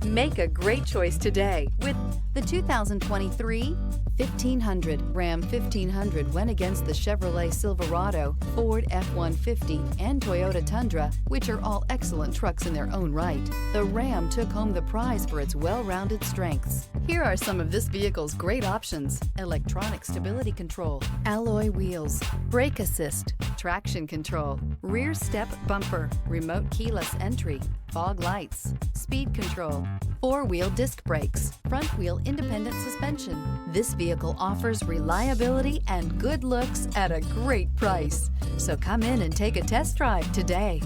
Make a great choice today with The 2023 1500. Ram 1500 went against the Chevrolet Silverado, Ford F-150, and Toyota Tundra, which are all excellent trucks in their own right. The Ram took home the prize for its well-rounded strengths. Here are some of this vehicle's great options: electronic stability control, alloy wheels, brake assist, traction control, rear step bumper, remote keyless entry, fog lights, speed control, four-wheel disc brakes, front-wheel independent suspension. This vehicle offers reliability and good looks at a great price. So come in and take a test drive today.